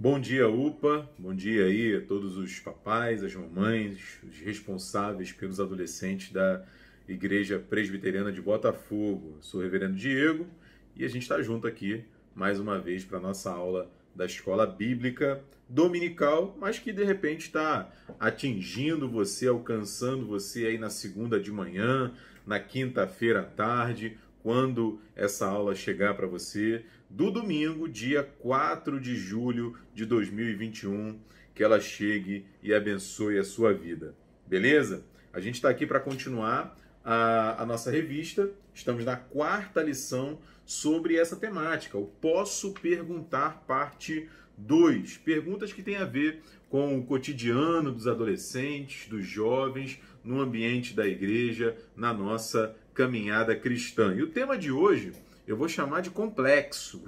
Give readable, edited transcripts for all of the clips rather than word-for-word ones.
Bom dia, UPA. Bom dia aí a todos os papais, as mamães, os responsáveis pelos adolescentes da Igreja Presbiteriana de Botafogo. Sou o Reverendo Diego e a gente está junto aqui mais uma vez para a nossa aula da Escola Bíblica Dominical, mas que de repente está atingindo você, alcançando você aí na segunda de manhã, na quinta-feira à tarde, quando essa aula chegar para você, do domingo, dia 4 de julho de 2021, que ela chegue e abençoe a sua vida. Beleza? A gente está aqui para continuar a nossa revista. Estamos na quarta lição sobre essa temática, o Posso Perguntar, parte 2. Perguntas que têm a ver com o cotidiano dos adolescentes, dos jovens, no ambiente da igreja, na nossa caminhada cristã. E o tema de hoje eu vou chamar de complexo,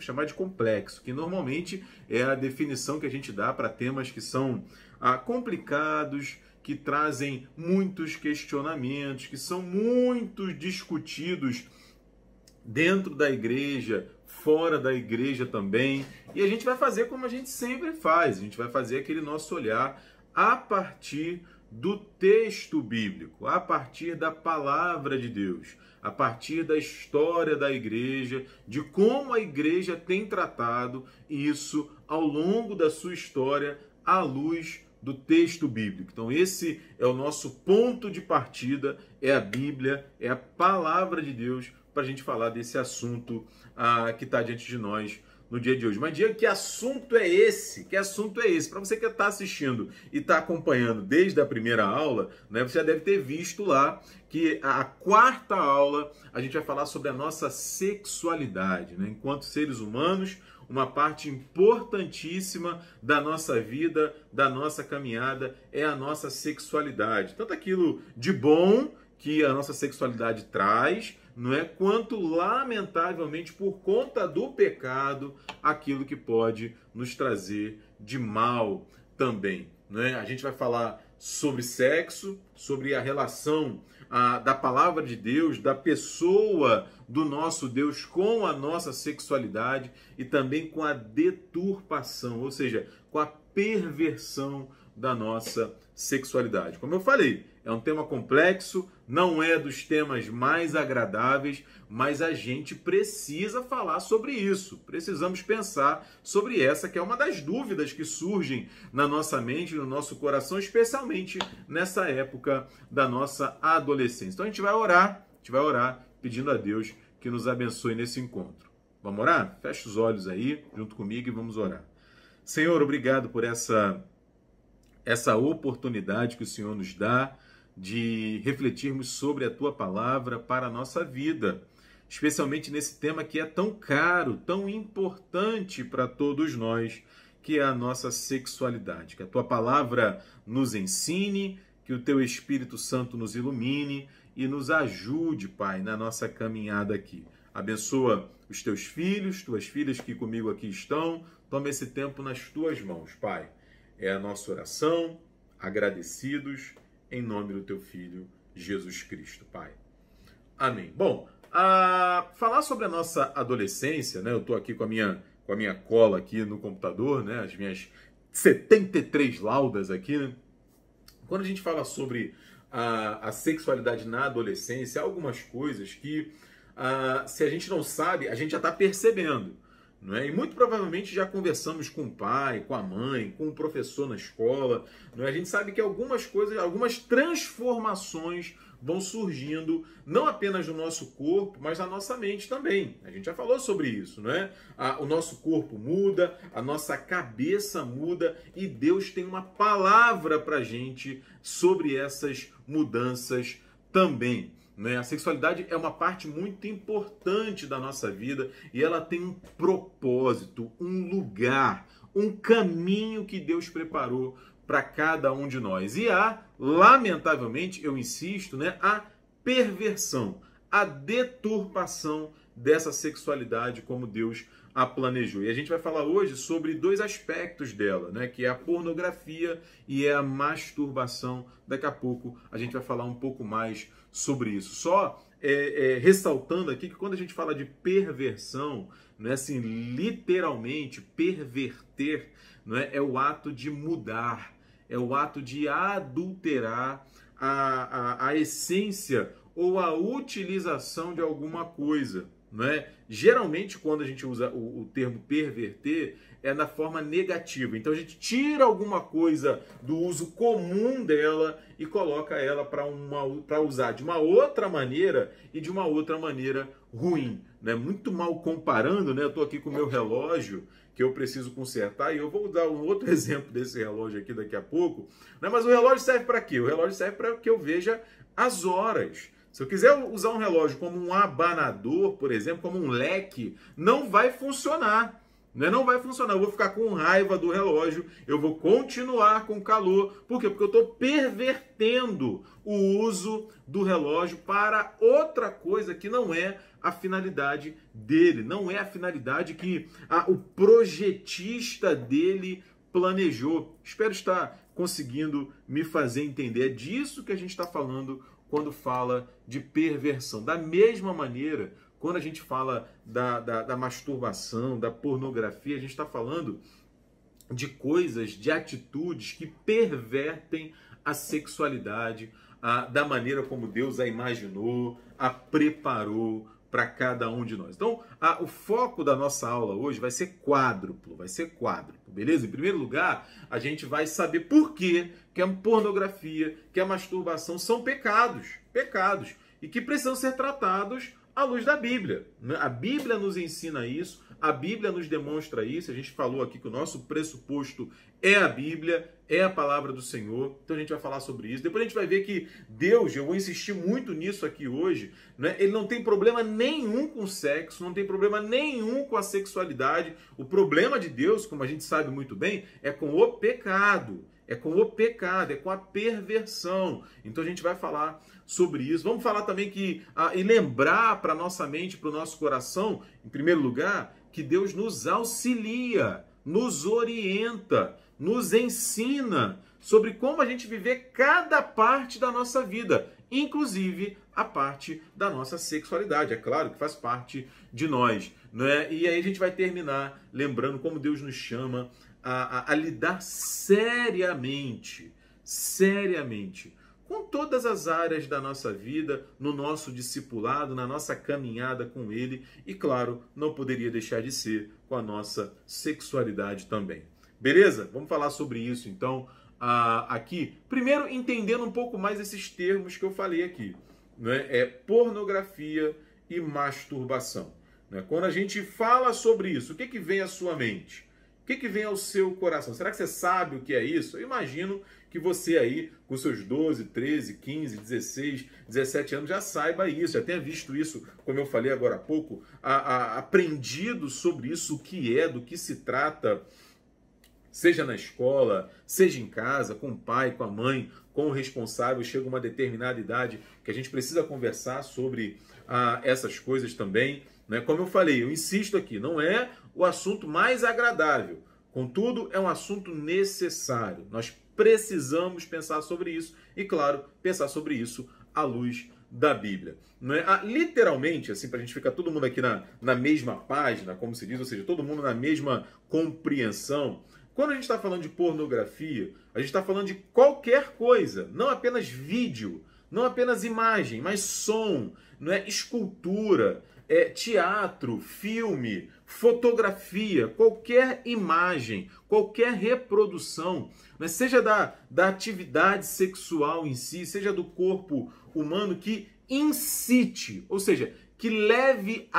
que normalmente é a definição que a gente dá para temas que são complicados, que trazem muitos questionamentos, que são muito discutidos dentro da igreja, fora da igreja também. E a gente vai fazer como a gente sempre faz, a gente vai fazer aquele nosso olhar a partir do texto bíblico, a partir da palavra de Deus, a partir da história da igreja, de como a igreja tem tratado isso ao longo da sua história à luz do texto bíblico. Então esse é o nosso ponto de partida, é a Bíblia, é a palavra de Deus para a gente falar desse assunto que está diante de nós no dia de hoje. Mas Diego, que assunto é esse? Que assunto é esse? Para você que está assistindo e está acompanhando desde a primeira aula, né, você já deve ter visto lá que a quarta aula a gente vai falar sobre a nossa sexualidade, né? Enquanto seres humanos, uma parte importantíssima da nossa vida, da nossa caminhada, é a nossa sexualidade. Tanto aquilo de bom que a nossa sexualidade traz, não é? Quanto, lamentavelmente, por conta do pecado, aquilo que pode nos trazer de mal também, não é? A gente vai falar sobre sexo, sobre a relação da palavra de Deus, da pessoa do nosso Deus com a nossa sexualidade e também com a deturpação, ou seja, com a perversão da nossa sexualidade. Como eu falei, é um tema complexo, não é dos temas mais agradáveis, mas a gente precisa falar sobre isso. Precisamos pensar sobre essa, que é uma das dúvidas que surgem na nossa mente, no nosso coração, especialmente nessa época da nossa adolescência. Então a gente vai orar pedindo a Deus que nos abençoe nesse encontro. Vamos orar? Fecha os olhos aí, junto comigo, e vamos orar. Senhor, obrigado por essa oportunidade que o Senhor nos dá de refletirmos sobre a Tua palavra para a nossa vida, especialmente nesse tema que é tão caro, tão importante para todos nós, que é a nossa sexualidade. Que a Tua palavra nos ensine, que o Teu Espírito Santo nos ilumine e nos ajude, Pai, na nossa caminhada aqui. Abençoa os Teus filhos, Tuas filhas que comigo aqui estão. Toma esse tempo nas Tuas mãos, Pai. É a nossa oração, agradecidos, em nome do Teu Filho, Jesus Cristo, Pai. Amém. Bom, falar sobre a nossa adolescência, né? Eu estou aqui com a minha cola aqui no computador, né? As minhas 73 laudas aqui, né? Quando a gente fala sobre a sexualidade na adolescência, há algumas coisas que, se a gente não sabe, a gente já está percebendo. Não é? E muito provavelmente já conversamos com o pai, com a mãe, com o professor na escola. Não é? A gente sabe que algumas coisas, algumas transformações vão surgindo, não apenas no nosso corpo, mas na nossa mente também. A gente já falou sobre isso, não é? O nosso corpo muda, a nossa cabeça muda e Deus tem uma palavra para a gente sobre essas mudanças também. A sexualidade é uma parte muito importante da nossa vida e ela tem um propósito, um lugar, um caminho que Deus preparou para cada um de nós. E há, lamentavelmente, eu insisto, né, a perversão, a deturpação dessa sexualidade como Deus a planejou. E a gente vai falar hoje sobre dois aspectos dela, né, que é a pornografia e é a masturbação. Daqui a pouco a gente vai falar um pouco mais sobre isso. Só ressaltando aqui que quando a gente fala de perversão, não é assim, literalmente, perverter, não é o ato de mudar, é o ato de adulterar a essência ou a utilização de alguma coisa. Não é? Geralmente, quando a gente usa o termo perverter, é na forma negativa. Então, a gente tira alguma coisa do uso comum dela e coloca ela para usar de uma outra maneira e de uma outra maneira ruim. Né? Muito mal comparando, né? Eu estou aqui com o meu relógio que eu preciso consertar e eu vou dar um outro exemplo desse relógio aqui daqui a pouco. Né? Mas o relógio serve para quê? O relógio serve para que eu veja as horas. Se eu quiser usar um relógio como um abanador, por exemplo, como um leque, não vai funcionar. Né? Não vai funcionar. Eu vou ficar com raiva do relógio, eu vou continuar com calor. Por quê? Porque eu estou pervertendo o uso do relógio para outra coisa que não é a finalidade dele. Não é a finalidade que o projetista dele planejou. Espero estar conseguindo me fazer entender. É disso que a gente está falando quando fala de perversão. Da mesma maneira, quando a gente fala da masturbação, da pornografia, a gente está falando de coisas, de atitudes que pervertem a sexualidade, da maneira como Deus a imaginou, a preparou para cada um de nós. Então, o foco da nossa aula hoje vai ser quádruplo, beleza? Em primeiro lugar, a gente vai saber por que a pornografia, que a masturbação são pecados, e que precisam ser tratados à luz da Bíblia. A Bíblia nos ensina isso, a Bíblia nos demonstra isso. A gente falou aqui que o nosso pressuposto é a Bíblia, é a palavra do Senhor. Então a gente vai falar sobre isso. Depois a gente vai ver que Deus, eu vou insistir muito nisso aqui hoje, né? Ele não tem problema nenhum com o sexo, não tem problema nenhum com a sexualidade. O problema de Deus, como a gente sabe muito bem, é com o pecado. É com o pecado, é com a perversão. Então a gente vai falar sobre isso. Vamos falar também e lembrar para a nossa mente, para o nosso coração, em primeiro lugar, que Deus nos auxilia, nos orienta, nos ensina sobre como a gente viver cada parte da nossa vida, inclusive a parte da nossa sexualidade. É claro que faz parte de nós, não é? E aí a gente vai terminar lembrando como Deus nos chama a lidar seriamente com todas as áreas da nossa vida, no nosso discipulado, na nossa caminhada com Ele e, claro, não poderia deixar de ser com a nossa sexualidade também. Beleza? Vamos falar sobre isso, então, aqui. Primeiro, entendendo um pouco mais esses termos que eu falei aqui, né? É pornografia e masturbação. Né? Quando a gente fala sobre isso, o que vem à sua mente? O que vem ao seu coração? Será que você sabe o que é isso? Eu imagino que você aí, com seus 12, 13, 15, 16, 17 anos, já saiba isso, já tenha visto isso, como eu falei agora há pouco, aprendido sobre isso, o que é, do que se trata, seja na escola, seja em casa, com o pai, com a mãe, com o responsável. Chega uma determinada idade que a gente precisa conversar sobre essas coisas também. Né? Como eu falei, eu insisto aqui, não é o assunto mais agradável, contudo, é um assunto necessário. Nós precisamos pensar sobre isso e, claro, pensar sobre isso à luz da Bíblia. Não é? Literalmente, assim, para a gente ficar todo mundo aqui na mesma página, como se diz, ou seja, todo mundo na mesma compreensão. Quando a gente está falando de pornografia, a gente está falando de qualquer coisa, não apenas vídeo, não apenas imagem, mas som, não é? Escultura, teatro, filme, fotografia, qualquer imagem, qualquer reprodução, né? Seja da atividade sexual em si, seja do corpo humano, que incite, ou seja, que leve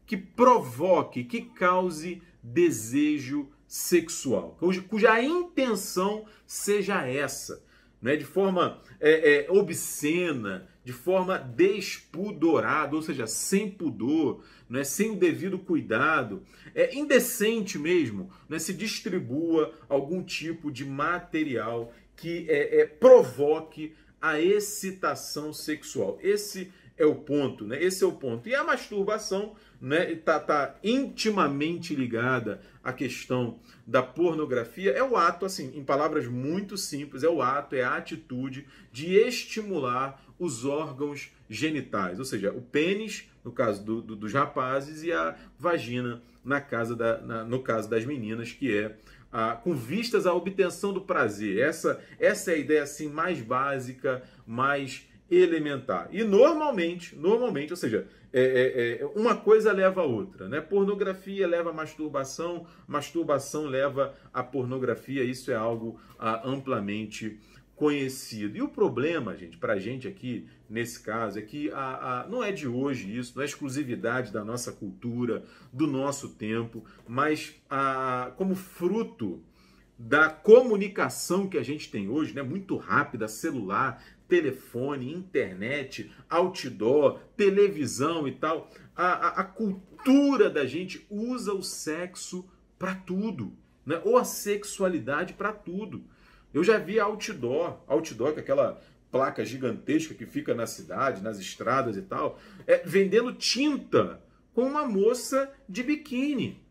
que provoque, que cause desejo sexual, cuja intenção seja essa, né? De forma obscena, de forma despudorada, ou seja, sem pudor, né? Sem o devido cuidado, indecente mesmo, né? Se distribua algum tipo de material que provoque a excitação sexual. Esse é o ponto, né? Esse é o ponto. E a masturbação, né, tá intimamente ligada à questão da pornografia. É o ato, assim, em palavras muito simples, é o ato, é a atitude de estimular os órgãos genitais, ou seja, o pênis, no caso dos rapazes, e a vagina, no caso das meninas, que é com vistas à obtenção do prazer. Essa é a ideia assim mais básica, mais elementar. E normalmente, ou seja, uma coisa leva a outra, né? Pornografia leva a masturbação, masturbação leva a pornografia. Isso é algo amplamente conhecido. E o problema, gente, pra gente aqui, nesse caso, é que não é de hoje isso, não é exclusividade da nossa cultura, do nosso tempo, mas como fruto da comunicação que a gente tem hoje, né, muito rápida, celular, telefone, internet, outdoor, televisão e tal, a cultura da gente usa o sexo para tudo, né, ou a sexualidade para tudo. Eu já vi outdoor, que é aquela placa gigantesca que fica na cidade, nas estradas e tal, vendendo tinta com uma moça de biquíni.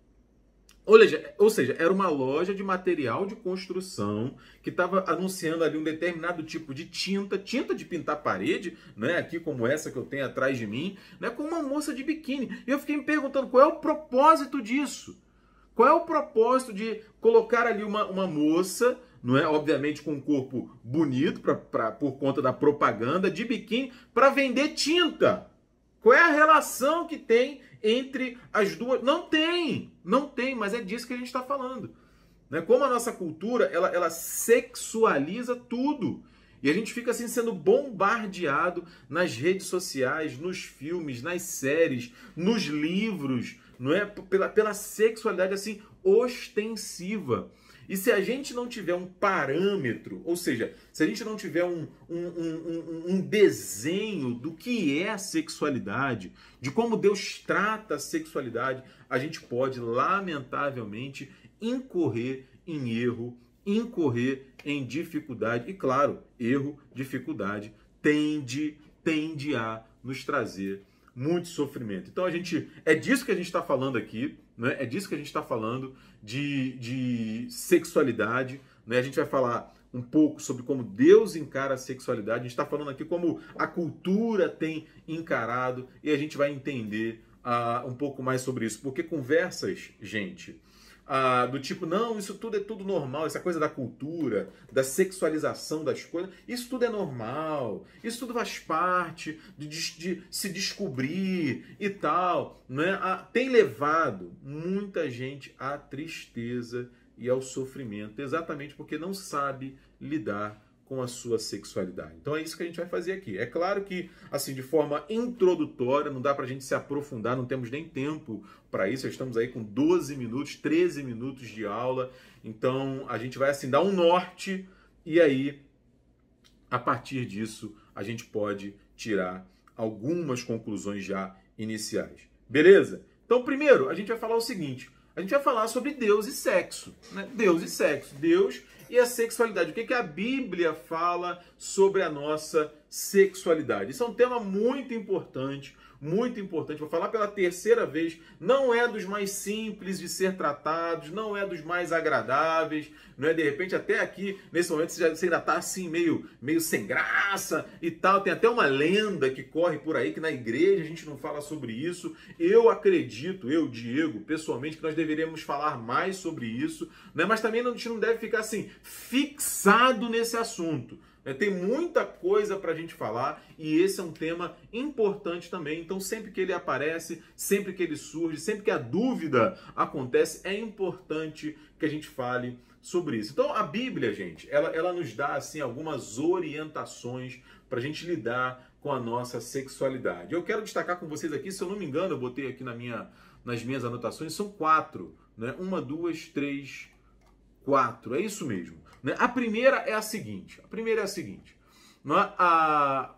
Ou seja, era uma loja de material de construção que estava anunciando ali um determinado tipo de tinta de pintar parede, né, aqui como essa que eu tenho atrás de mim, né, com uma moça de biquíni. E eu fiquei me perguntando qual é o propósito disso. Qual é o propósito de colocar ali uma moça, não é, obviamente com um corpo bonito por conta da propaganda, de biquíni, para vender tinta? Qual é a relação que tem entre as duas? Não tem, mas é disso que a gente está falando. Né? Como a nossa cultura, ela sexualiza tudo. E a gente fica assim sendo bombardeado nas redes sociais, nos filmes, nas séries, nos livros, não é? Pela sexualidade assim ostensiva. E se a gente não tiver um parâmetro, ou seja, se a gente não tiver um desenho do que é a sexualidade, de como Deus trata a sexualidade, a gente pode, lamentavelmente, incorrer em erro, incorrer em dificuldade. E claro, erro, dificuldade, tende a nos trazer muito sofrimento. Então é disso que a gente está falando aqui, né? É disso que a gente está falando de sexualidade, né? A gente vai falar um pouco sobre como Deus encara a sexualidade, a gente está falando aqui como a cultura tem encarado, e a gente vai entender um pouco mais sobre isso, porque conversas, gente, do tipo, não, isso tudo é tudo normal, essa coisa da cultura, da sexualização das coisas, isso tudo é normal, isso tudo faz parte de se descobrir e tal, né? Tem levado muita gente à tristeza e ao sofrimento, exatamente porque não sabe lidar com a sua sexualidade. Então é isso que a gente vai fazer aqui. É claro que, assim, de forma introdutória, não dá pra gente se aprofundar, não temos nem tempo para isso, estamos aí com 12 minutos, 13 minutos de aula, então a gente vai, assim, dar um norte e aí, a partir disso, a gente pode tirar algumas conclusões já iniciais. Beleza? Então, primeiro, a gente vai falar o seguinte, a gente vai falar sobre Deus e sexo, né? Deus e sexo, Deus e a sexualidade. O que a Bíblia fala sobre a nossa sexualidade? Isso é um tema muito importante, muito importante. Vou falar pela terceira vez. Não é dos mais simples de ser tratados, não é dos mais agradáveis, não é de repente até aqui, nesse momento, você ainda está assim meio sem graça e tal. Tem até uma lenda que corre por aí que na igreja a gente não fala sobre isso. Eu acredito, Diego, pessoalmente, que nós deveríamos falar mais sobre isso, né? Mas também a gente não deve ficar assim, fixado nesse assunto. Tem muita coisa para a gente falar e esse é um tema importante também. Então, sempre que ele aparece, sempre que ele surge, sempre que a dúvida acontece, é importante que a gente fale sobre isso. Então, a Bíblia, gente, ela nos dá assim algumas orientações para a gente lidar com a nossa sexualidade. Eu quero destacar com vocês aqui, se eu não me engano, eu botei aqui nas minhas anotações, são 4, né? 1, 2, 3, 4. É isso mesmo. A primeira é a seguinte.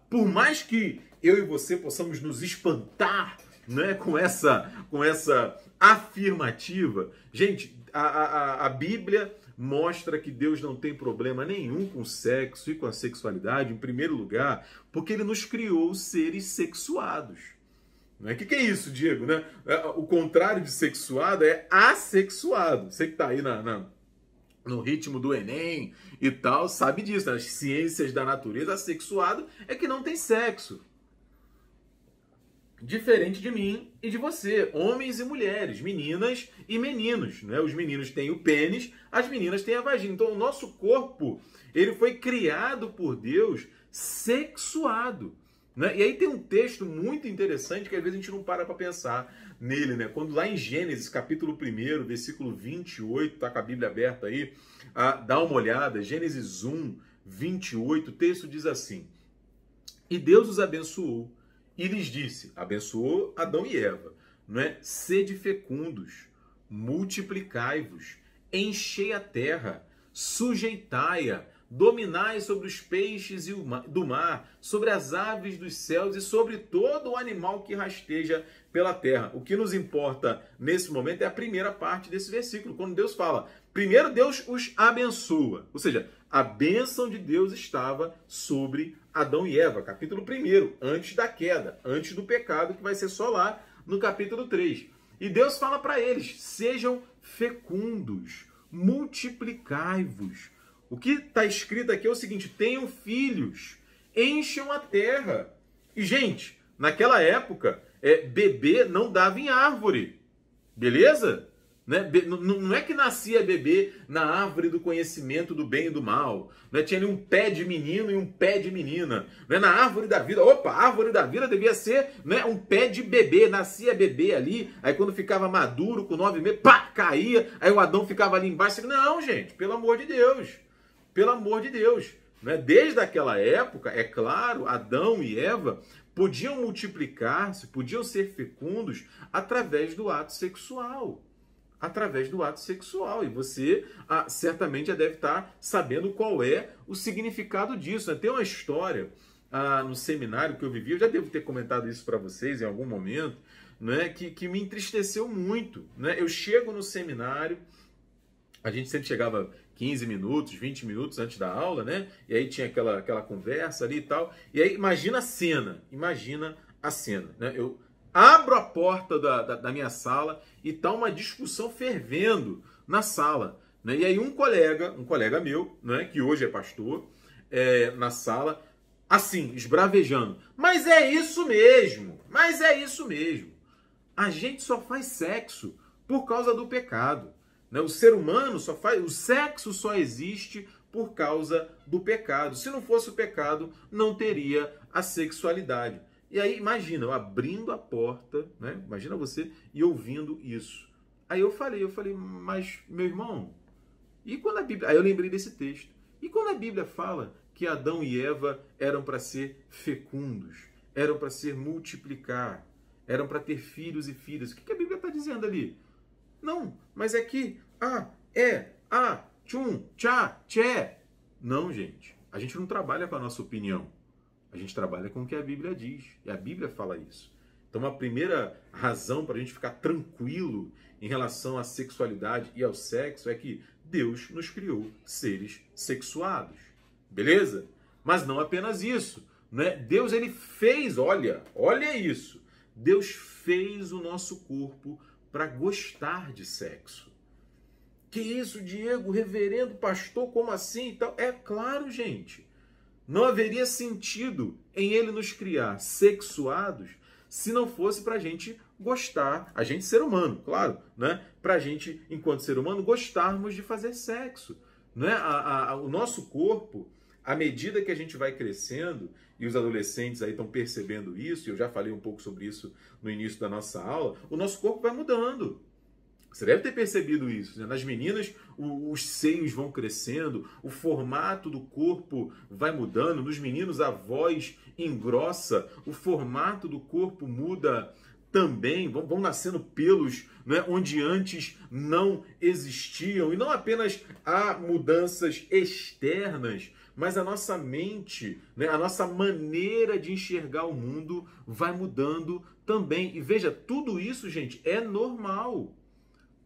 Por mais que eu e você possamos nos espantar, né, com essa afirmativa, gente, a Bíblia mostra que Deus não tem problema nenhum com o sexo e com a sexualidade, em primeiro lugar, porque ele nos criou seres sexuados. Não é? O que é isso, Diego? Né? O contrário de sexuado é assexuado. Você que está aí no ritmo do Enem e tal, sabe disso. Nas ciências da natureza, assexuado é que não tem sexo. Diferente de mim e de você, homens e mulheres, meninas e meninos, né? Os meninos têm o pênis, as meninas têm a vagina. Então o nosso corpo, ele foi criado por Deus sexuado, né? E aí tem um texto muito interessante que às vezes a gente não para pensar nele, né? Quando lá em Gênesis, capítulo 1, versículo 28, tá com a Bíblia aberta aí, dá uma olhada, Gênesis 1, 28, o texto diz assim: e Deus os abençoou e lhes disse, abençoou Adão e Eva, não é? Sede fecundos, multiplicai-vos, enchei a terra, sujeitai-a, dominai sobre os peixes do mar, sobre as aves dos céus e sobre todo o animal que rasteja pela terra. O que nos importa nesse momento é a primeira parte desse versículo, quando Deus fala, primeiro Deus os abençoa, ou seja, a bênção de Deus estava sobre Adão e Eva, capítulo 1, antes da queda, antes do pecado, que vai ser só lá no capítulo 3. E Deus fala para eles, sejam fecundos, multiplicai-vos. O que está escrito aqui é o seguinte, tenham filhos, encham a terra. E, gente, naquela época, bebê não dava em árvore, beleza? Né? Não é que nascia bebê na árvore do conhecimento do bem e do mal. Né? Tinha ali um pé de menino e um pé de menina. Né? Na árvore da vida, a árvore da vida devia ser, né, um pé de bebê. Nascia bebê ali, aí quando ficava maduro, com 9 meses, pá, caía. Aí o Adão ficava ali embaixo. Não, gente, pelo amor de Deus. Pelo amor de Deus. Né? Desde aquela época, é claro, Adão e Eva podiam multiplicar-se, podiam ser fecundos através do ato sexual. Através do ato sexual. E você certamente já deve estar sabendo qual é o significado disso. Né? Tem uma história no seminário que eu vivi, eu já devo ter comentado isso para vocês em algum momento, né? que me entristeceu muito. Né? Eu chego no seminário, a gente sempre chegava 15 minutos, 20 minutos antes da aula, né? E aí tinha aquela conversa ali e tal. E aí imagina a cena, né? Eu abro a porta da minha sala e tá uma discussão fervendo na sala. Né? E aí um colega meu, né, que hoje é pastor, na sala, assim, esbravejando. Mas é isso mesmo! Mas é isso mesmo! A gente só faz sexo por causa do pecado. Né? O ser humano o sexo só existe por causa do pecado. Se não fosse o pecado, não teria a sexualidade. E aí, imagina, eu abrindo a porta, né? Imagina você e ouvindo isso. Aí eu falei, mas, meu irmão, e quando a Bíblia... Aí eu lembrei desse texto. E quando a Bíblia fala que Adão e Eva eram para ser fecundos, eram para ser multiplicar, eram para ter filhos e filhas, o que a Bíblia está dizendo ali? Não, mas é que, tchum, tchá, tché. Não, gente, a gente não trabalha com a nossa opinião. A gente trabalha com o que a Bíblia diz. E a Bíblia fala isso. Então, a primeira razão para a gente ficar tranquilo em relação à sexualidade e ao sexo é que Deus nos criou seres sexuados. Beleza? Mas não apenas isso. Né? Deus, ele fez, olha isso. Deus fez o nosso corpo para gostar de sexo. Que isso, Diego, reverendo, pastor, como assim? Então, é claro, gente. Não haveria sentido em ele nos criar sexuados se não fosse para a gente gostar, a gente ser humano, claro, né? Para a gente, enquanto ser humano, gostarmos de fazer sexo. Né? O nosso corpo, à medida que a gente vai crescendo, e os adolescentes aí estão percebendo isso, e eu já falei um pouco sobre isso no início da nossa aula, o nosso corpo vai mudando. Você deve ter percebido isso. Né? Nas meninas, os seios vão crescendo, o formato do corpo vai mudando. Nos meninos, a voz engrossa, o formato do corpo muda também. Vão nascendo pelos, né, onde antes não existiam. E não apenas há mudanças externas, mas a nossa mente, né, a nossa maneira de enxergar o mundo vai mudando também. E veja, tudo isso, gente, é normal.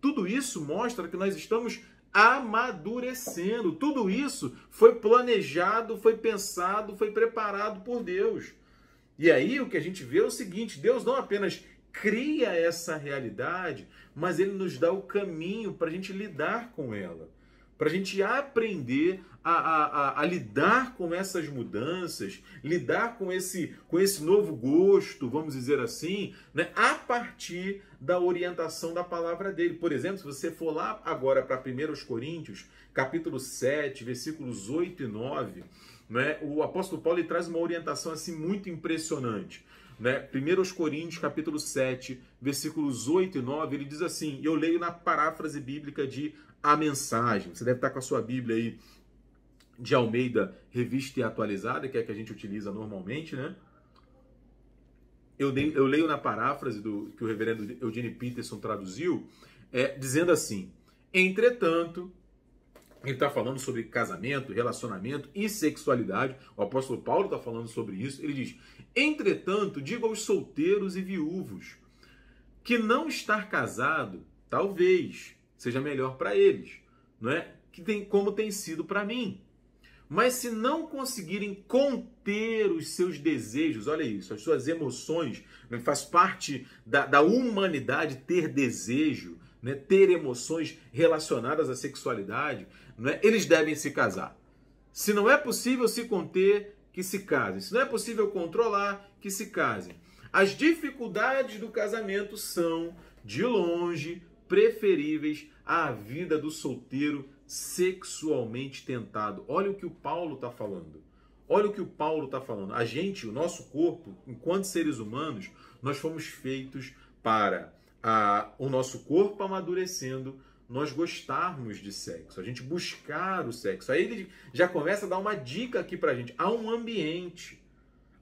Tudo isso mostra que nós estamos amadurecendo. Tudo isso foi planejado, foi pensado, foi preparado por Deus. E aí o que a gente vê é o seguinte: Deus não apenas cria essa realidade, mas Ele nos dá o caminho para a gente lidar com ela, para a gente aprender a lidar com essas mudanças, lidar com esse novo gosto, vamos dizer assim, né, a partir da orientação da palavra dele. Por exemplo, se você for lá agora para 1 Coríntios, capítulo 7, versículos 8 e 9, né, o apóstolo Paulo ele traz uma orientação assim muito impressionante. Né? 1 Coríntios, capítulo 7, versículos 8 e 9, ele diz assim, eu leio na paráfrase bíblica de A Mensagem. Você deve estar com a sua Bíblia aí de Almeida, revista e atualizada, que é a que a gente utiliza normalmente, né? Eu leio na paráfrase que o reverendo Eugene Peterson traduziu, dizendo assim, entretanto, ele está falando sobre casamento, relacionamento e sexualidade. O apóstolo Paulo está falando sobre isso. Ele diz, entretanto, digo aos solteiros e viúvos que não estar casado, talvez, seja melhor para eles, não é? Como tem sido para mim. Mas se não conseguirem conter os seus desejos, olha isso, as suas emoções, né? Faz parte da humanidade ter desejo, né? Ter emoções relacionadas à sexualidade, né? Eles devem se casar. Se não é possível se conter, que se casem. Se não é possível controlar, que se casem. As dificuldades do casamento são, de longe, preferíveis à vida do solteiro sexualmente tentado. Olha o que o Paulo está falando. Olha o que o Paulo está falando. A gente, o nosso corpo, enquanto seres humanos, nós fomos feitos para o nosso corpo amadurecendo, nós gostarmos de sexo, a gente buscar o sexo. Aí ele já começa a dar uma dica aqui pra gente. Há um ambiente,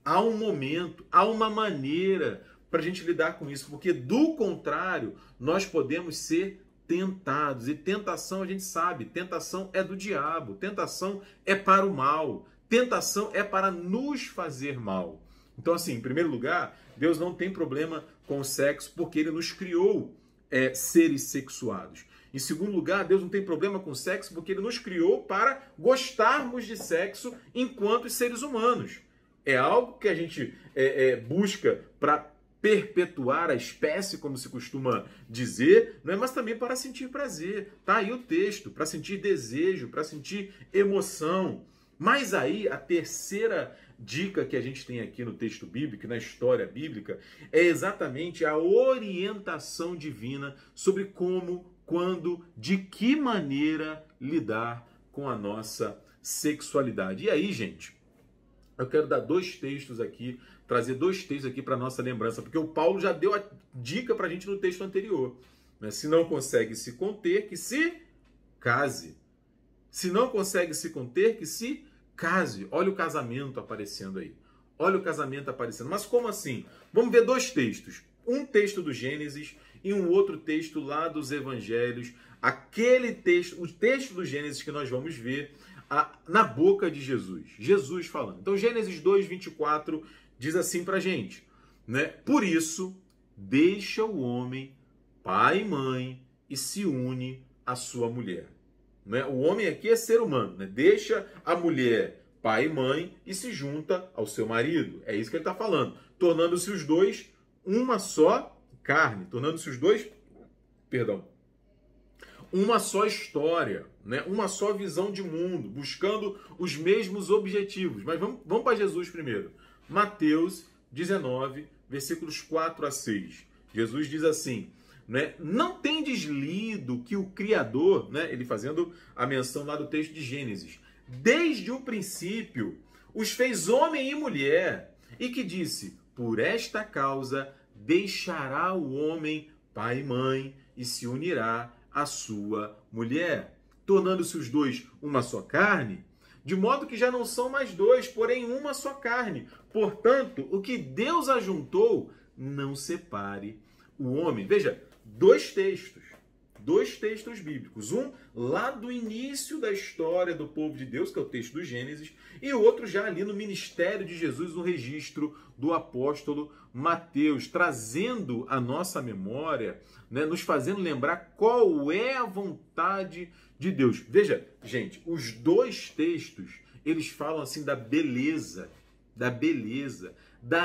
há um momento, há uma maneira pra gente lidar com isso, porque do contrário, nós podemos ser tentados. E tentação, a gente sabe, tentação é do diabo, tentação é para o mal, tentação é para nos fazer mal. Então, assim, em primeiro lugar, Deus não tem problema com o sexo porque Ele nos criou seres sexuados. Em segundo lugar, Deus não tem problema com o sexo porque Ele nos criou para gostarmos de sexo enquanto seres humanos. É algo que a gente busca para perpetuar a espécie, como se costuma dizer, não é? Mas também para sentir prazer. Tá aí o texto, para sentir desejo, para sentir emoção. Mas aí a terceira dica que a gente tem aqui no texto bíblico, na história bíblica, é exatamente a orientação divina sobre como, quando, de que maneira lidar com a nossa sexualidade. E aí, gente, eu quero dar trazer dois textos aqui para nossa lembrança, porque o Paulo já deu a dica para a gente no texto anterior. Né? Se não consegue se conter, que se case. Se não consegue se conter, que se case. Olha o casamento aparecendo aí. Olha o casamento aparecendo. Mas como assim? Vamos ver dois textos. Um texto do Gênesis e um outro texto lá dos Evangelhos. Aquele texto, o texto do Gênesis que nós vamos ver na boca de Jesus. Jesus falando. Então, Gênesis 2:24 diz assim pra gente, né? Por isso, deixa o homem, pai e mãe, e se une à sua mulher. Né? O homem aqui é ser humano, né? Deixa a mulher, pai e mãe, e se junta ao seu marido. É isso que ele está falando. Tornando-se os dois uma só carne. Tornando-se os dois, uma só história, né? Uma só visão de mundo, buscando os mesmos objetivos. Mas vamos para Jesus primeiro. Mateus 19, versículos 4 a 6. Jesus diz assim, né? Não tendes lido que o Criador, né? Ele fazendo a menção lá do texto de Gênesis, desde o princípio os fez homem e mulher, e que disse, por esta causa deixará o homem pai e mãe e se unirá à sua mulher, tornando-se os dois uma só carne, de modo que já não são mais dois, porém uma só carne. Portanto, o que Deus ajuntou, não separe o homem. Veja, dois textos dois textos bíblicos. Um lá do início da história do povo de Deus, que é o texto do Gênesis, e o outro já ali no ministério de Jesus, no registro do apóstolo Mateus, trazendo a nossa memória, né, nos fazendo lembrar qual é a vontade de Deus. Veja, gente, os dois textos, eles falam assim da beleza, da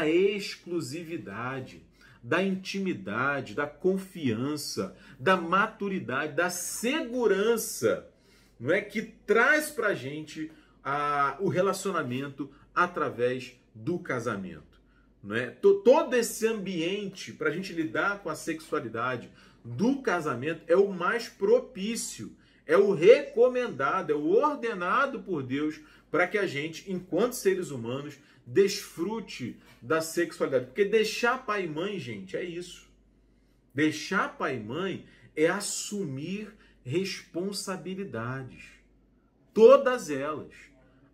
exclusividade, da intimidade, da confiança, da maturidade, da segurança, não é, que traz para a gente o relacionamento através do casamento. Não é? Todo esse ambiente para a gente lidar com a sexualidade do casamento é o mais propício, é o recomendado, é o ordenado por Deus para que a gente, enquanto seres humanos, desfrute da sexualidade. Porque deixar pai e mãe, gente, é isso. Deixar pai e mãe é assumir responsabilidades. Todas elas.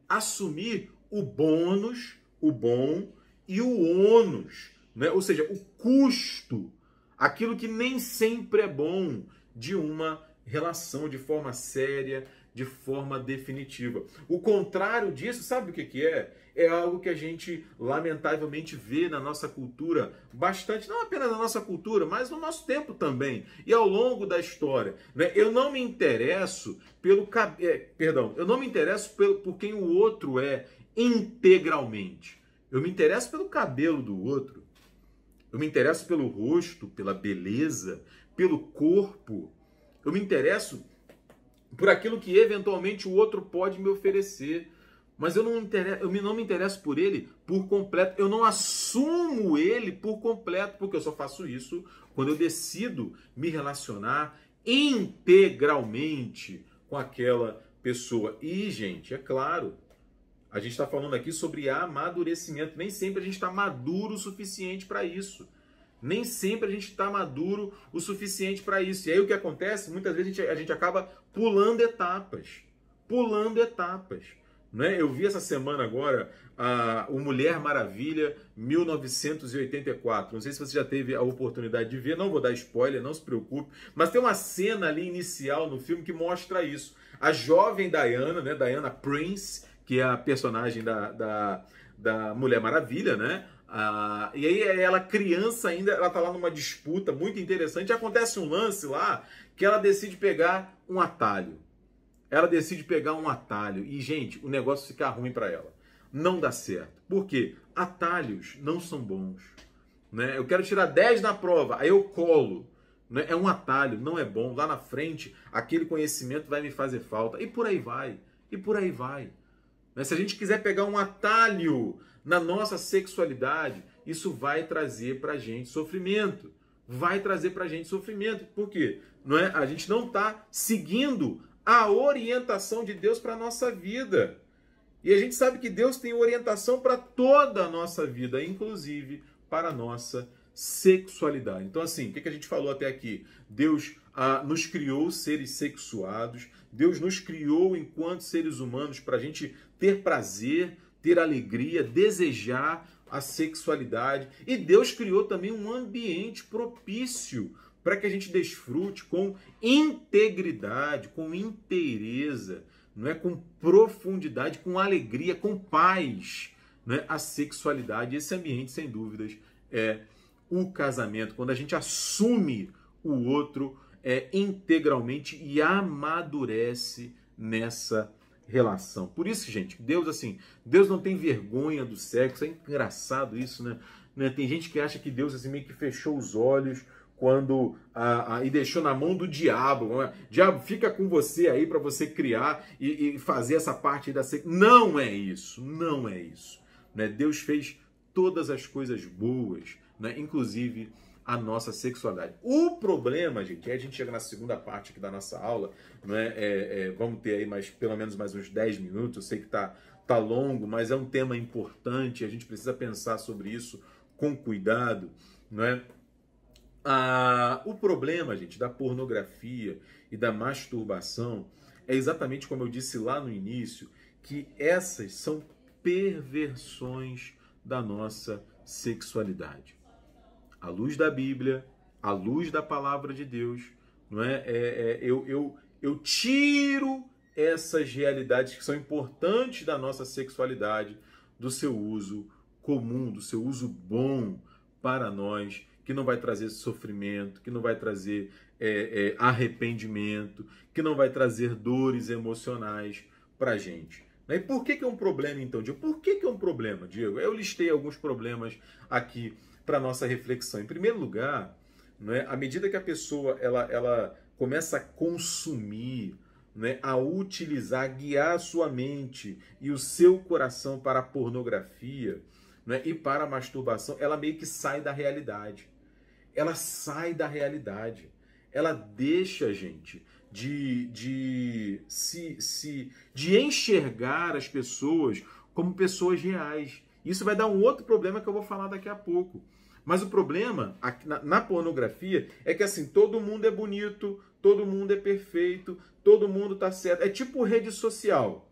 Assumir o bônus, o bom, e o ônus, né? Ou seja, o custo, aquilo que nem sempre é bom de uma relação de forma séria, de forma definitiva. O contrário disso, sabe o que é? É algo que a gente lamentavelmente vê na nossa cultura bastante, não apenas na nossa cultura, mas no nosso tempo também e ao longo da história, né? Eu não me interesso eu não me interesso por quem o outro é integralmente. Eu me interesso pelo cabelo do outro. Eu me interesso pelo rosto, pela beleza, pelo corpo. Eu me interesso por aquilo que eventualmente o outro pode me oferecer. Mas eu não me interesso por ele por completo. Eu não assumo ele por completo, porque eu só faço isso quando eu decido me relacionar integralmente com aquela pessoa. E, gente, é claro, a gente está falando aqui sobre amadurecimento. Nem sempre a gente está maduro o suficiente para isso. Nem sempre a gente está maduro o suficiente para isso. E aí o que acontece? Muitas vezes a gente acaba pulando etapas. Pulando etapas. Né? Eu vi essa semana agora o Mulher Maravilha 1984. Não sei se você já teve a oportunidade de ver. Não vou dar spoiler, não se preocupe. Mas tem uma cena ali inicial no filme que mostra isso. A jovem Diana, né? Diana Prince, que é a personagem da Mulher Maravilha, né? E aí ela, criança ainda, ela tá lá numa disputa muito interessante. E acontece um lance lá que ela decide pegar um atalho. E, gente, o negócio fica ruim para ela. Não dá certo. Por quê? Atalhos não são bons. Né? Eu quero tirar 10 na prova, aí eu colo. Né? É um atalho, não é bom. Lá na frente, aquele conhecimento vai me fazer falta. E por aí vai. Se a gente quiser pegar um atalho na nossa sexualidade, isso vai trazer pra gente sofrimento. Por quê? Não é? A gente não está seguindo a orientação de Deus para a nossa vida. E a gente sabe que Deus tem orientação para toda a nossa vida, inclusive para a nossa sexualidade. Então, assim, o que a gente falou até aqui? Deus nos criou seres sexuados, Deus nos criou enquanto seres humanos para a gente ter prazer, ter alegria, desejar a sexualidade. E Deus criou também um ambiente propício para que a gente desfrute com integridade, com inteireza, não é, com profundidade, com alegria, com paz, não é, a sexualidade. Esse ambiente, sem dúvidas, é o casamento, quando a gente assume o outro integralmente e amadurece nessa relação. Por isso, gente, Deus não tem vergonha do sexo. É engraçado isso, né? Tem gente que acha que Deus assim meio que fechou os olhos quando e deixou na mão do diabo. Diabo, fica com você aí para você criar e fazer essa parte da sexo. Não é isso. Né? Deus fez todas as coisas boas, né? Inclusive a nossa sexualidade. O problema, gente, é a gente chega na segunda parte aqui da nossa aula, né? Vamos ter aí pelo menos mais uns 10 minutos, eu sei que tá longo, mas é um tema importante, a gente precisa pensar sobre isso com cuidado, não é? O problema, gente, da pornografia e da masturbação é exatamente como eu disse lá no início, que essas são perversões da nossa sexualidade. À luz da Bíblia, à luz da palavra de Deus, não é? Eu tiro essas realidades que são importantes da nossa sexualidade do seu uso comum, do seu uso bom para nós, que não vai trazer sofrimento, que não vai trazer arrependimento, que não vai trazer dores emocionais para a gente. E por que é um problema, então, Diego? Por que é um problema, Diego? Eu listei alguns problemas aqui para nossa reflexão. Em primeiro lugar, não é, à medida que a pessoa ela começa a consumir, né, a utilizar, a guiar a sua mente e o seu coração para a pornografia, né, e para a masturbação, ela meio que sai da realidade. Ela sai da realidade. Ela deixa a gente de enxergar as pessoas como pessoas reais. Isso vai dar um outro problema que eu vou falar daqui a pouco. Mas o problema na pornografia é que assim, todo mundo é bonito, todo mundo é perfeito, todo mundo tá certo. É tipo rede social.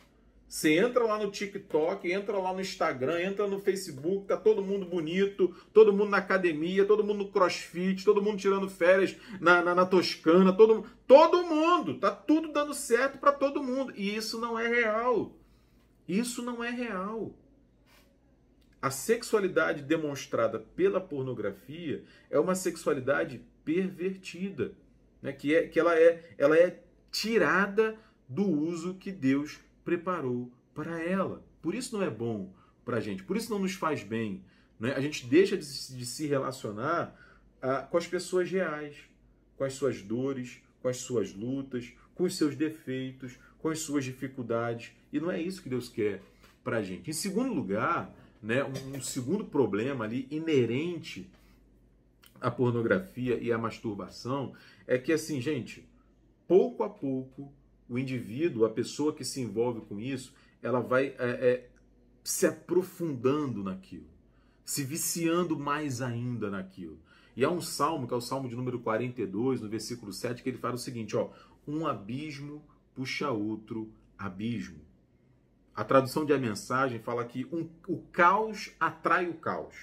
Você entra lá no TikTok, entra lá no Instagram, entra no Facebook, tá todo mundo bonito, todo mundo na academia, todo mundo no crossfit, todo mundo tirando férias na Toscana, todo mundo, tá tudo dando certo para todo mundo. E isso não é real. Isso não é real. A sexualidade demonstrada pela pornografia é uma sexualidade pervertida, né? que ela é tirada do uso que Deus preparou para ela. Por isso não é bom para a gente, por isso não nos faz bem, né? A gente deixa de se relacionar com as pessoas reais, com as suas dores, com as suas lutas, com os seus defeitos, com as suas dificuldades. E não é isso que Deus quer para a gente. Em segundo lugar, né, um segundo problema ali inerente à pornografia e à masturbação é que, assim, gente, pouco a pouco, o indivíduo, a pessoa que se envolve com isso, ela vai se aprofundando naquilo, se viciando mais ainda naquilo. E há um salmo, que é o salmo de número 42, no versículo 7, que ele fala o seguinte, ó, um abismo puxa outro abismo. A tradução de A Mensagem fala que o caos atrai o caos.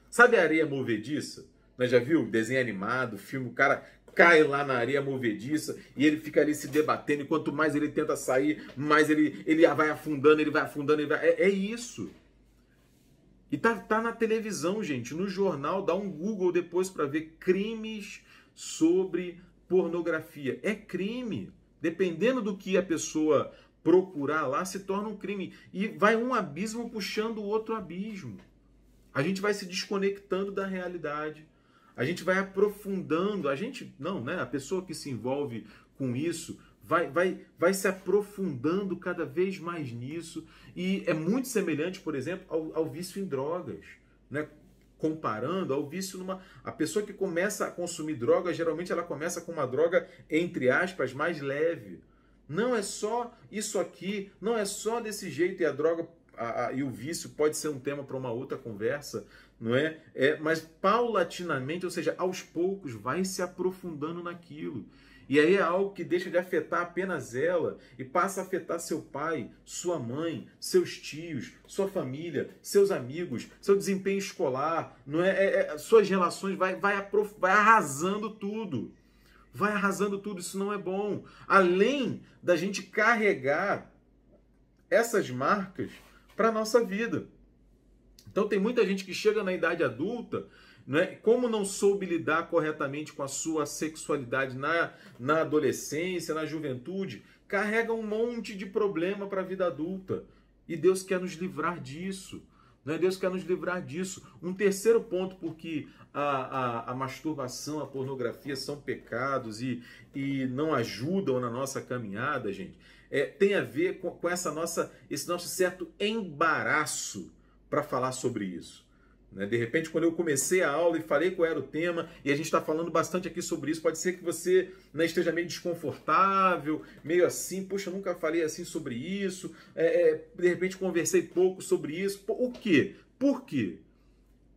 Sabe a areia movediça? Né, já viu? Desenho animado, filme, o cara cai lá na areia movediça e ele fica ali se debatendo. E quanto mais ele tenta sair, mais ele vai afundando, ele vai afundando. É isso. E tá na televisão, gente, no jornal. Dá um Google depois para ver crimes sobre pornografia. É crime. Dependendo do que a pessoa procurar lá, se torna um crime. E vai um abismo puxando o outro abismo. A gente vai se desconectando da realidade. A gente vai aprofundando. A gente, não, né? A pessoa que se envolve com isso vai se aprofundando cada vez mais nisso. E é muito semelhante, por exemplo, ao vício em drogas, né? Comparando ao vício a pessoa que começa a consumir droga, geralmente ela começa com uma droga, entre aspas, mais leve. Não é só isso aqui, não é só desse jeito, e a droga e o vício pode ser um tema para uma outra conversa, não é? Mas paulatinamente, ou seja, aos poucos, vai se aprofundando naquilo. E aí é algo que deixa de afetar apenas ela e passa a afetar seu pai, sua mãe, seus tios, sua família, seus amigos, seu desempenho escolar, não suas relações, vai arrasando tudo. Vai arrasando tudo, isso não é bom. Além da gente carregar essas marcas para a nossa vida. Então tem muita gente que chega na idade adulta, né, como não soube lidar corretamente com a sua sexualidade na adolescência, na juventude, carrega um monte de problema para a vida adulta. E Deus quer nos livrar disso. Né? Deus quer nos livrar disso. Um terceiro ponto, porque a masturbação, a pornografia são pecados e não ajudam na nossa caminhada, gente, tem a ver com esse nosso certo embaraço para falar sobre isso. Né? De repente, quando eu comecei a aula e falei qual era o tema, e a gente está falando bastante aqui sobre isso, pode ser que você, né, esteja meio desconfortável, meio assim, poxa, eu nunca falei assim sobre isso, de repente conversei pouco sobre isso. O quê? Por quê?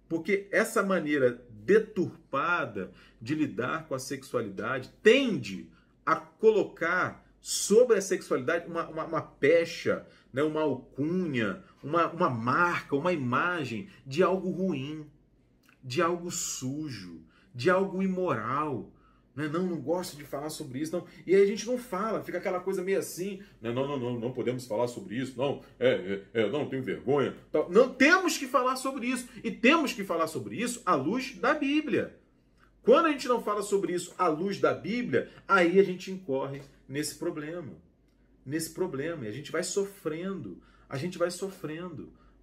Porque essa maneira deturpada de lidar com a sexualidade tende a colocar sobre a sexualidade uma pecha, né, uma alcunha, uma marca, uma imagem de algo ruim, de algo sujo, de algo imoral. Não gosto de falar sobre isso, não. E aí a gente não fala, fica aquela coisa meio assim, não podemos falar sobre isso, não tenho vergonha. Tal. Não, temos que falar sobre isso, e temos que falar sobre isso à luz da Bíblia. Quando a gente não fala sobre isso à luz da Bíblia, aí a gente incorre nesse problema, e a gente vai sofrendo,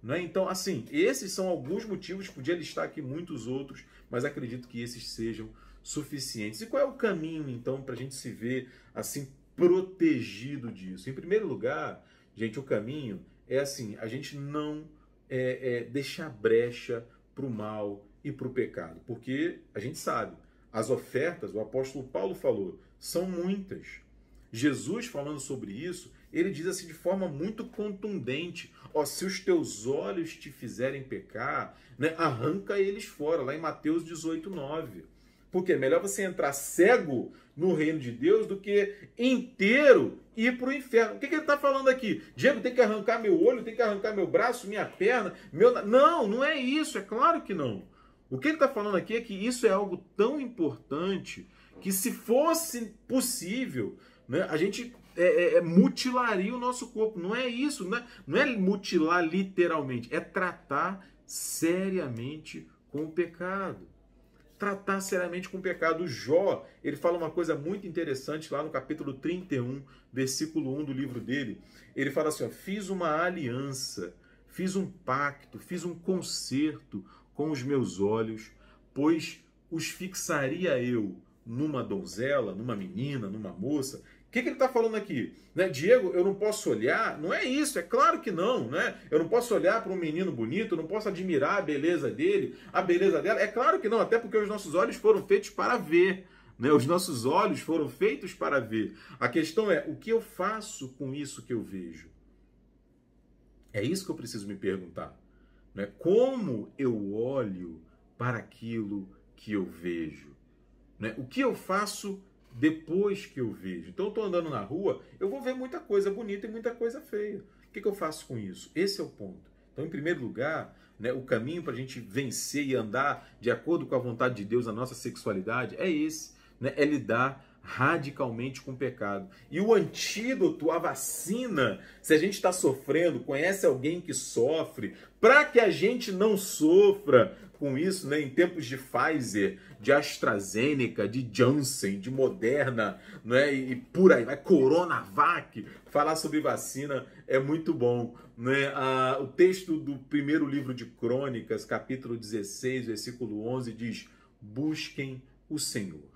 né? Então, assim, esses são alguns motivos, podia listar aqui muitos outros, mas acredito que esses sejam suficientes. E qual é o caminho, então, para a gente se ver, assim, protegido disso? Em primeiro lugar, gente, o caminho é assim, a gente não deixar brecha para o mal e para o pecado, porque a gente sabe, as ofertas, o apóstolo Paulo falou, são muitas. Jesus, falando sobre isso, ele diz assim de forma muito contundente, se os teus olhos te fizerem pecar, né, arranca eles fora, lá em Mateus 18:9. Porque é melhor você entrar cego no reino de Deus do que inteiro ir para o inferno. O que ele está falando aqui? Diego, tem que arrancar meu olho, tem que arrancar meu braço, minha perna, Não é isso, é claro que não. O que ele está falando aqui é que isso é algo tão importante que, se fosse possível, né, a gente mutilaria o nosso corpo. Não é isso, não é mutilar literalmente, é tratar seriamente com o pecado. Tratar seriamente com o pecado. Jó, ele fala uma coisa muito interessante lá no capítulo 31, versículo 1 do livro dele. Ele fala assim, fiz uma aliança, fiz um pacto, fiz um concerto com os meus olhos, pois os fixaria eu numa donzela, numa menina, numa moça. O que ele está falando aqui? Diego, eu não posso olhar? Não é isso, é claro que não. Eu não posso olhar para um menino bonito, eu não posso admirar a beleza dele, a beleza dela. É claro que não, até porque os nossos olhos foram feitos para ver. Os nossos olhos foram feitos para ver. A questão é, o que eu faço com isso que eu vejo? É isso que eu preciso me perguntar. Como eu olho para aquilo que eu vejo? O que eu faço depois que eu vejo? Então eu estou andando na rua, eu vou ver muita coisa bonita e muita coisa feia. O que eu faço com isso? Esse é o ponto. Então, em primeiro lugar, o caminho para a gente vencer e andar de acordo com a vontade de Deus na nossa sexualidade é esse. É lidar radicalmente com o pecado. E o antídoto, a vacina, se a gente está sofrendo, conhece alguém que sofre, para que a gente não sofra com isso, em tempos de Pfizer, de AstraZeneca, de Janssen, de Moderna, e por aí vai, Coronavac, falar sobre vacina é muito bom. O texto do primeiro livro de Crônicas, capítulo 16, versículo 11, diz, busquem o Senhor.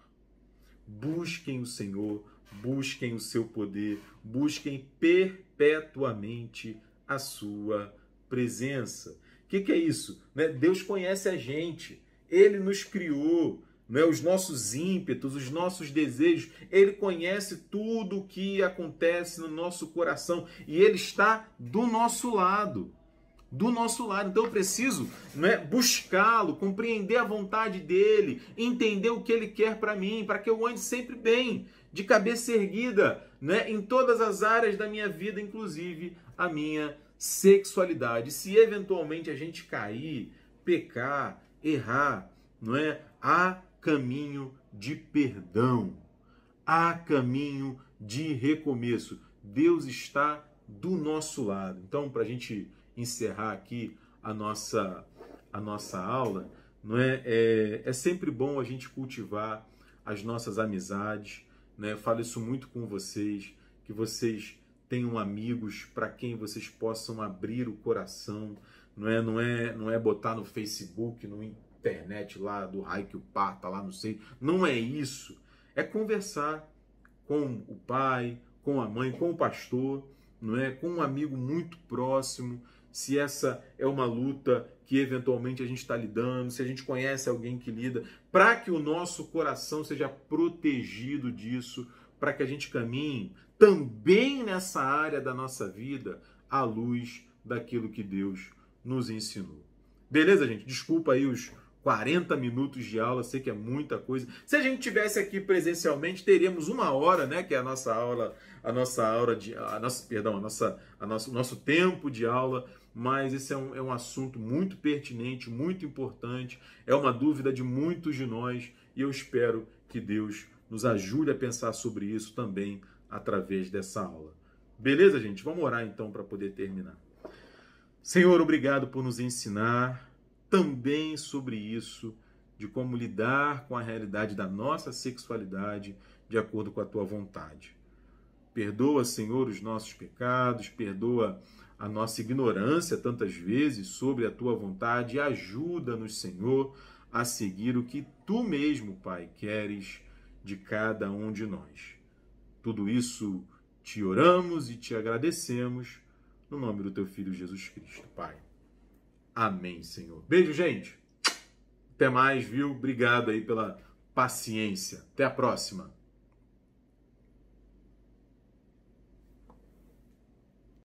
Busquem o Senhor, busquem o seu poder, busquem perpetuamente a sua presença. O que é isso? Deus conhece a gente, Ele nos criou, os nossos ímpetos, os nossos desejos, Ele conhece tudo o que acontece no nosso coração e Ele está do nosso lado. Então eu preciso buscá-lo, compreender a vontade dele, entender o que ele quer para mim, para que eu ande sempre bem, de cabeça erguida, em todas as áreas da minha vida, inclusive a minha sexualidade. Se eventualmente a gente cair, pecar, errar, há caminho de perdão, há caminho de recomeço. Deus está do nosso lado. Então, para a gente encerrar aqui a nossa aula, é sempre bom a gente cultivar as nossas amizades, Falo isso muito com vocês, que vocês tenham amigos para quem vocês possam abrir o coração, não é botar no Facebook, no internet lá do raio que o parta lá, não sei, não é isso, é conversar com o pai, com a mãe, com o pastor, com um amigo muito próximo, se essa é uma luta que eventualmente a gente está lidando, se a gente conhece alguém que lida, para que o nosso coração seja protegido disso, para que a gente caminhe também nessa área da nossa vida à luz daquilo que Deus nos ensinou. Beleza, gente? Desculpa aí os 40 minutos de aula, sei que é muita coisa. Se a gente tivesse aqui presencialmente, teríamos 1 hora, que é o nosso tempo de aula, mas esse é um assunto muito pertinente, muito importante, é uma dúvida de muitos de nós e eu espero que Deus nos ajude a pensar sobre isso também através dessa aula. Beleza, gente? Vamos orar então para poder terminar. Senhor, obrigado por nos ensinar também sobre isso, de como lidar com a realidade da nossa sexualidade de acordo com a tua vontade. Perdoa, Senhor, os nossos pecados, perdoa a nossa ignorância tantas vezes sobre a tua vontade e ajuda-nos, Senhor, a seguir o que tu mesmo, Pai, queres de cada um de nós. Tudo isso te oramos e te agradecemos no nome do teu Filho Jesus Cristo, Pai. Amém, Senhor. Beijo, gente. Até mais, viu? Obrigado aí pela paciência. Até a próxima.